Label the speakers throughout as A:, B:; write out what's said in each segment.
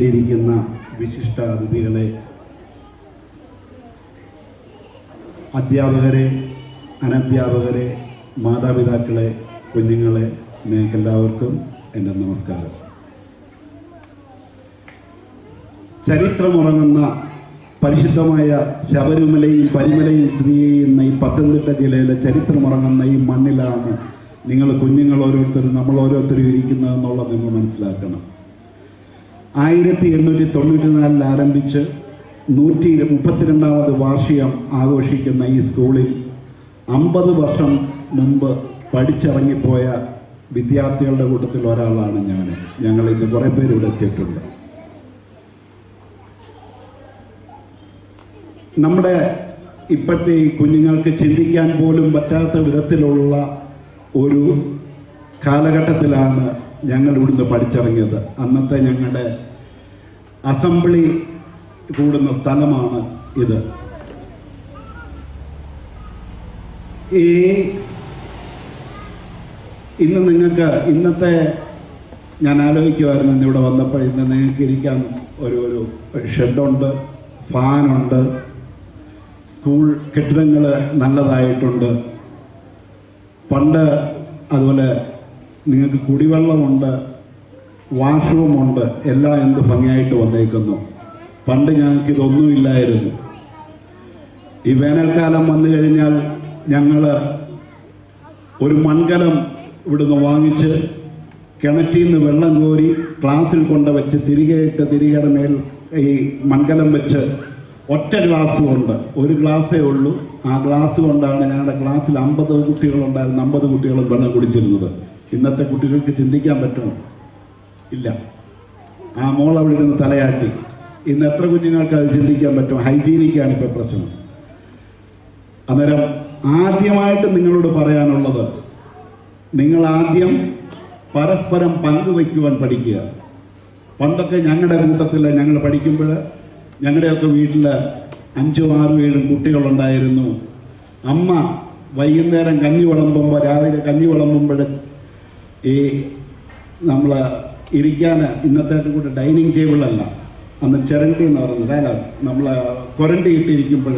A: ഇരിക്കുന്ന വിശിഷ്ട അതിഥികളെ, അധ്യാപകരെ, അനധ്യാപകരെ, മാതാപിതാക്കളെ, കുഞ്ഞുങ്ങളെ, നിങ്ങൾക്കെല്ലാവർക്കും എൻ്റെ നമസ്കാരം. ചരിത്രമുറങ്ങുന്ന പരിശുദ്ധമായ ശബരിമലയും പരിമലയും സ്ഥിതി ചെയ്യുന്ന ഈ പത്തനംതിട്ട ജില്ലയിലെ ചരിത്രമുറങ്ങുന്ന ഈ മണ്ണിലാണ് നിങ്ങൾ കുഞ്ഞുങ്ങൾ ഓരോരുത്തരും, നമ്മൾ ഓരോരുത്തരും ഇരിക്കുന്നതെന്നുള്ളത് നിങ്ങൾ മനസ്സിലാക്കണം. 1894 ആരംഭിച്ച് 132ാമത് വാർഷികം ആഘോഷിക്കുന്ന ഈ സ്കൂളിൽ 50 വർഷം മുമ്പ് പഠിച്ചിറങ്ങിപ്പോയ വിദ്യാർത്ഥികളുടെ കൂട്ടത്തിൽ ഒരാളാണ് ഞാൻ. ഞങ്ങൾ ഇന്ന് കുറേ പേര് ഇവിടെ എത്തിയിട്ടുണ്ട്. നമ്മുടെ ഇപ്പോഴത്തെ ഈ കുഞ്ഞുങ്ങൾക്ക് ചിന്തിക്കാൻ പോലും പറ്റാത്ത വിധത്തിലുള്ള ഒരു കാലഘട്ടത്തിലാണ് ഞങ്ങൾ ഇവിടുന്ന് പഠിച്ചിറങ്ങിയത്. അന്നത്തെ ഞങ്ങളുടെ അസംബ്ലി കൂടുന്ന സ്ഥലമാണ് ഇത്. ഇന്ന് നിങ്ങൾക്ക് ഇന്നത്തെ ഞാൻ ആലോചിക്കുമായിരുന്നു ഇവിടെ വന്നപ്പോൾ, ഇന്ന് നിങ്ങൾക്ക് ഇരിക്കാൻ ഒരു ഷെഡുണ്ട്, ഫാനുണ്ട്, സ്കൂൾ കെട്ടിടങ്ങൾ നല്ലതായിട്ടുണ്ട്. പണ്ട് അതുപോലെ നിങ്ങൾക്ക് കുടിവെള്ളമുണ്ട്, വാഷ്റൂമുണ്ട്, എല്ലാം എന്ത് ഭംഗിയായിട്ട് വന്നേക്കുന്നു. പണ്ട് ഞങ്ങൾക്ക് ഇതൊന്നുമില്ലായിരുന്നു. ഈ വേനൽക്കാലം വന്നു കഴിഞ്ഞാൽ ഞങ്ങൾ ഒരു മൺകലം ഇവിടുന്ന് വാങ്ങിച്ച് കിണറ്റിൽ നിന്ന് വെള്ളം കോരി ക്ലാസ്സിൽ കൊണ്ടുവച്ച് തിരികെയുടെ മേൽ ഈ മൺകലം വെച്ച് ഒറ്റ ഗ്ലാസ് കൊണ്ട്, ഒരു ഗ്ലാസ്സേ ഉള്ളൂ, ആ ഗ്ലാസ് കൊണ്ടാണ് ഞങ്ങളുടെ ക്ലാസ്സിൽ 50 കുട്ടികളുണ്ടായിരുന്നു. 50 കുട്ടികളും വെള്ളം കുടിച്ചിരുന്നത്. ഇന്നത്തെ കുട്ടികൾക്ക് ചിന്തിക്കാൻ പറ്റുമോ? ഇല്ല. ആ മോൾ അവിടെ ഇരുന്ന് തലയാട്ടി. ഇന്ന് എത്ര കുഞ്ഞുങ്ങൾക്ക് അത് ചിന്തിക്കാൻ പറ്റും? ഹൈജീനിക്കാണ് ഇപ്പോൾ പ്രശ്നം. അന്നേരം ആദ്യമായിട്ട് നിങ്ങളോട് പറയാനുള്ളത്, നിങ്ങൾ ആദ്യം പരസ്പരം പങ്കുവയ്ക്കുവാൻ പഠിക്കുക. പണ്ടൊക്കെ ഞങ്ങളുടെ കൂട്ടത്തിൽ ഞങ്ങൾ പഠിക്കുമ്പോൾ ഞങ്ങളുടെയൊക്കെ വീട്ടിൽ 5, 6, 7 കുട്ടികളുണ്ടായിരുന്നു. അമ്മ വൈകുന്നേരം കഞ്ഞി വിളമ്പുമ്പോൾ, രാവിലെ കഞ്ഞി വിളമ്പുമ്പോൾ ഈ നമ്മൾ ഇരിക്കാൻ ഇന്നത്തെ കൂടെ ഡൈനിങ് ടേബിളല്ല, അന്ന് ചിരണ്ടി എന്ന് പറയുന്നത്, അല്ല നമ്മൾ കൊരണ്ടി ഇട്ടിരിക്കുമ്പോൾ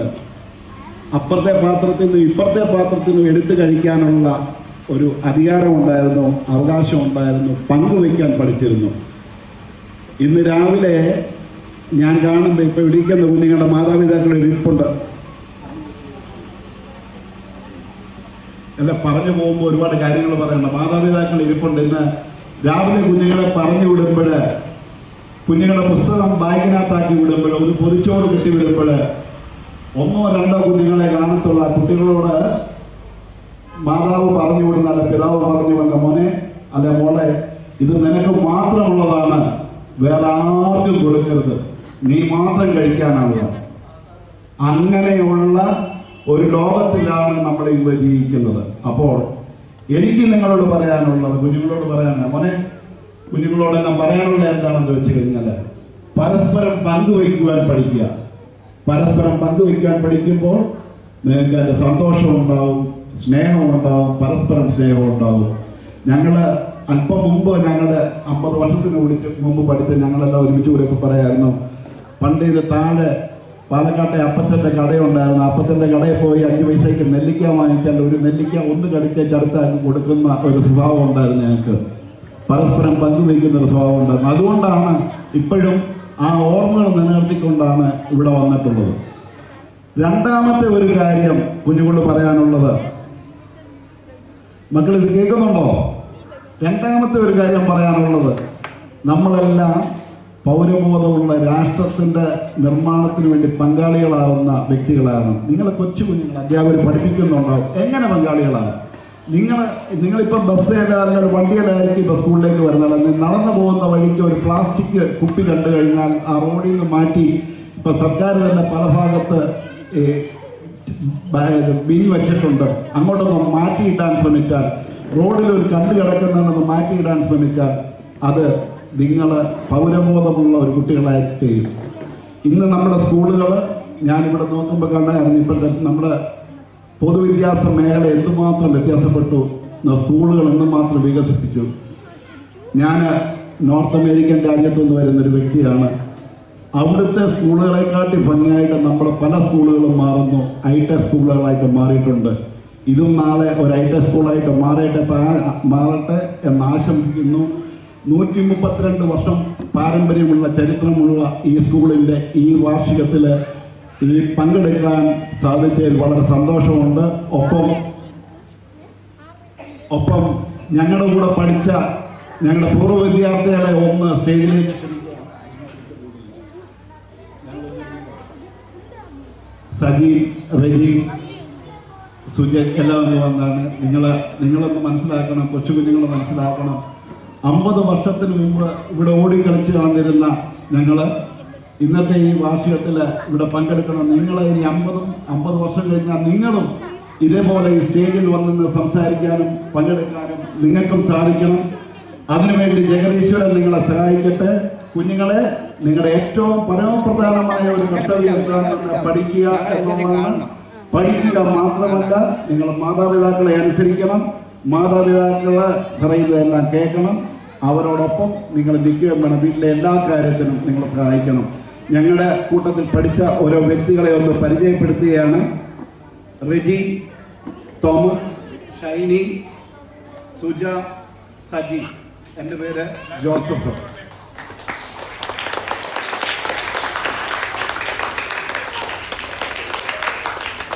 A: അപ്പുറത്തെ പാത്രത്തിൽ നിന്നും ഇപ്പുറത്തെ പാത്രത്തിൽ നിന്നും എടുത്തു കഴിക്കാനുള്ള ഒരു അധികാരം ഉണ്ടായിരുന്നു, അവകാശം ഉണ്ടായിരുന്നു, പങ്കുവയ്ക്കാൻ പഠിച്ചിരുന്നു. ഇന്ന് രാവിലെ ഞാൻ കാണുമ്പോൾ ഇപ്പോൾ ഇരിക്കുന്ന കുഞ്ഞുങ്ങളുടെ മാതാപിതാക്കൾ ഇരിപ്പുണ്ട്. അല്ല, പറഞ്ഞു പോകുമ്പോൾ ഒരുപാട് കാര്യങ്ങൾ പറയണ്ട. മാതാപിതാക്കൾ ഇരിപ്പുണ്ട്. ഇന്ന് രാവിലെ കുഞ്ഞുങ്ങളെ പറഞ്ഞു വിടുമ്പോൾ, കുഞ്ഞുങ്ങളുടെ പുസ്തകം ബാഗിനകത്താക്കി വിടുമ്പോൾ, ഒരു പൊതിച്ചോറ് കെട്ടി വിടുമ്പോൾ 1 or 2 കുഞ്ഞുങ്ങളെ കാണത്തുള്ള കുട്ടികളോട് മാതാവ് പറഞ്ഞു വിടുന്ന, അല്ല പിതാവ് പറഞ്ഞു വിടുന്ന, മോനെ അല്ല മോളെ, ഇത് നിനക്ക് മാത്രമുള്ളതാണ്, വേറെ ആർക്കും കൊടുക്കരുത്, നീ മാത്രം കഴിക്കാനാവുക. അങ്ങനെയുള്ള ഒരു ലോകത്തിലാണ് നമ്മൾ ഇന്ന് ജീവിക്കുന്നത്. അപ്പോൾ എനിക്ക് നിങ്ങളോട് പറയാനുള്ളത്, കുഞ്ഞുങ്ങളോട് പറയാനാണ്, മോനെ കുഞ്ഞുങ്ങളോടെല്ലാം പറയാനുള്ളത് എന്താണെന്ന് വെച്ച് കഴിഞ്ഞാൽ, പരസ്പരം പങ്കുവയ്ക്കുവാൻ പഠിക്കുക. പരസ്പരം പങ്കുവയ്ക്കാൻ പഠിക്കുമ്പോൾ നിങ്ങൾക്ക് അതിൻ്റെ സന്തോഷമുണ്ടാവും, സ്നേഹമുണ്ടാവും, പരസ്പരം സ്നേഹമുണ്ടാവും. ഞങ്ങൾ അല്പം മുമ്പ്, ഞങ്ങളുടെ 50 വർഷത്തിന് മുമ്പ് പഠിച്ച ഞങ്ങളെല്ലാം ഒരുമിച്ച് കൂടെയൊക്കെ പറയായിരുന്നു, പണ്ട് ഇത് താഴെ പാലക്കാട്ടെ അപ്പച്ചൻ്റെ കടയുണ്ടായിരുന്നു. അപ്പച്ചൻ്റെ കടയിൽ പോയി 5 പൈസയ്ക്ക് നെല്ലിക്ക വാങ്ങിച്ചാൽ ഒരു നെല്ലിക്ക ഒന്ന് കടിച്ചേച്ച് അടുത്താക്കി കൊടുക്കുന്ന ഒരു സ്വഭാവം ഉണ്ടായിരുന്നു ഞങ്ങൾക്ക്. പരസ്പരം പങ്കുവയ്ക്കുന്ന ഒരു സ്വഭാവം ഉണ്ടായിരുന്നു. അതുകൊണ്ടാണ് ഇപ്പോഴും ആ ഓർമ്മകൾ നിലനിർത്തിക്കൊണ്ടാണ് ഇവിടെ വന്നിട്ടുള്ളത്. രണ്ടാമത്തെ ഒരു കാര്യം കുഞ്ഞുകൊണ്ട് പറയാനുള്ളത്, മക്കൾ ഇത് കേൾക്കുന്നുണ്ടോ? രണ്ടാമത്തെ ഒരു കാര്യം പറയാനുള്ളത്, നമ്മളെല്ലാം പൗരബോധമുള്ള രാഷ്ട്രത്തിൻ്റെ നിർമ്മാണത്തിന് വേണ്ടി പങ്കാളികളാവുന്ന വ്യക്തികളാണ്. നിങ്ങൾ കൊച്ചു കുഞ്ഞുങ്ങൾ അധ്യാപകർ പഠിപ്പിക്കുന്നുണ്ടാവും, എങ്ങനെ പങ്കാളികളാണ്? നിങ്ങളിപ്പം ബസ്സിലായാലും വണ്ടിയിലായിരിക്കും ഇപ്പോൾ സ്കൂളിലേക്ക് വരുന്നത്. നടന്നു പോകുന്ന വഴിക്ക് ഒരു പ്ലാസ്റ്റിക് കുപ്പി കണ്ടു കഴിഞ്ഞാൽ ആ റോഡിൽ നിന്ന് മാറ്റി, ഇപ്പം സർക്കാർ തന്നെ പല ഭാഗത്ത് ബിൻ വെച്ചിട്ടുണ്ട്, അങ്ങോട്ടൊന്ന് മാറ്റിയിടാൻ ശ്രമിച്ചാൽ, റോഡിൽ ഒരു കണ്ടു കിടക്കുന്നതെന്ന് മാറ്റിയിടാൻ ശ്രമിച്ചാൽ, അത് നിങ്ങൾ പൗരബോധമുള്ള ഒരു കുട്ടികളായിട്ട്. ഇന്ന് നമ്മുടെ സ്കൂളുകൾ ഞാനിവിടെ നോക്കുമ്പോൾ കണ്ടായിരുന്നു, ഇപ്പോഴത്തെ നമ്മുടെ പൊതുവിദ്യാഭ്യാസ മേഖല എന്തുമാത്രം വ്യത്യാസപ്പെട്ടു, സ്കൂളുകൾ എന്തുമാത്രം വികസിപ്പിച്ചു. ഞാൻ നോർത്ത് അമേരിക്കൻ രാജ്യത്തു നിന്ന് വരുന്നൊരു വ്യക്തിയാണ്. അവിടുത്തെ സ്കൂളുകളെക്കാട്ടി ഭംഗിയായിട്ട് നമ്മുടെ പല സ്കൂളുകളും മാറുന്നു, ഐടെക് സ്കൂളുകളായിട്ട് മാറിയിട്ടുണ്ട്. ഇതും നാളെ ഒരു ഐടെക് സ്കൂളായിട്ട് മാറട്ടെ എന്ന് ആശംസിക്കുന്നു. 132 വർഷം പാരമ്പര്യമുള്ള ചരിത്രമുള്ള ഈ സ്കൂളിൻ്റെ ഈ വാർഷികത്തിൽ പങ്കെടുക്കാൻ സാധിച്ചതിൽ വളരെ സന്തോഷമുണ്ട്. ഒപ്പം ഞങ്ങളുടെ കൂടെ പഠിച്ച ഞങ്ങളുടെ പൂർവ്വ വിദ്യാർത്ഥികളെ ഒന്ന് സ്റ്റേജിലേക്ക് സജി, റെജി, സുജയ് എല്ലാം ഒന്ന് വന്നാണ്. നിങ്ങളൊന്ന് മനസ്സിലാക്കണം, കൊച്ചുകുഞ്ഞുങ്ങൾ മനസ്സിലാക്കണം. 50 വർഷത്തിന് മുമ്പ് ഇവിടെ ഓടിക്കളിച്ച് കളഞ്ഞിരുന്ന ഞങ്ങൾ ഇന്നത്തെ ഈ വാർഷികത്തിൽ ഇവിടെ പങ്കെടുക്കണം. നിങ്ങൾ ഇനി 50 വർഷം കഴിഞ്ഞാൽ നിങ്ങളും ഇതേപോലെ ഈ സ്റ്റേജിൽ വന്ന് സംസാരിക്കാനും പങ്കെടുക്കാനും നിങ്ങൾക്കും സാധിക്കണം. അതിനുവേണ്ടി ജഗദീശ്വരൻ നിങ്ങളെ സഹായിക്കട്ടെ. കുഞ്ഞുങ്ങളെ, നിങ്ങളുടെ ഏറ്റവും പരമപ്രധാനമായ ഒരു കർത്തവ്യം എന്താണെന്ന് പഠിക്കുക എന്നുള്ളതാണ്. പഠിക്കുക മാത്രമല്ല, നിങ്ങൾ മാതാപിതാക്കളെ അനുസരിക്കണം. മാതാപിതാക്കൾ പറയുന്നതെല്ലാം കേൾക്കണം. അവരോടൊപ്പം നിങ്ങൾ നിൽക്കുകയും വേണം. വീട്ടിലെ എല്ലാ കാര്യത്തിനും നിങ്ങൾ സഹായിക്കണം. ഞങ്ങളുടെ കൂട്ടത്തിൽ പഠിച്ച ഓരോ വ്യക്തികളെ ഒന്ന് പരിചയപ്പെടുത്തുകയാണ്. റെജി, തോമസ്, ഷൈനി, സുജ, സജി. എൻ്റെ പേര് ജോസഫ്.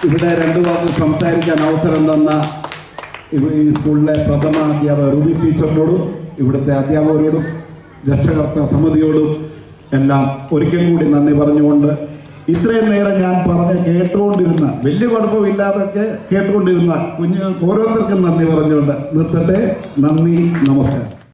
A: ഇവിടെ 2 വാക്ക് സംസാരിക്കാൻ അവസരം തന്ന ഈ സ്കൂളിലെ പ്രഥമ അധ്യാപക റുബി ടീച്ചറിനോടും ഇവിടുത്തെ അധ്യാപകരോടും രക്ഷകർത്ത സമിതിയോടും എല്ലാം ഒരിക്കൽ കൂടി നന്ദി പറഞ്ഞുകൊണ്ട്, ഇത്രയും നേരം ഞാൻ കേട്ടുകൊണ്ടിരുന്ന, വലിയ കുഴപ്പമില്ലാതൊക്കെ കേട്ടുകൊണ്ടിരുന്ന കുഞ്ഞുങ്ങൾക്ക് ഓരോരുത്തർക്കും നന്ദി പറഞ്ഞുകൊണ്ട് നിർത്തട്ടെ. നന്ദി, നമസ്കാരം.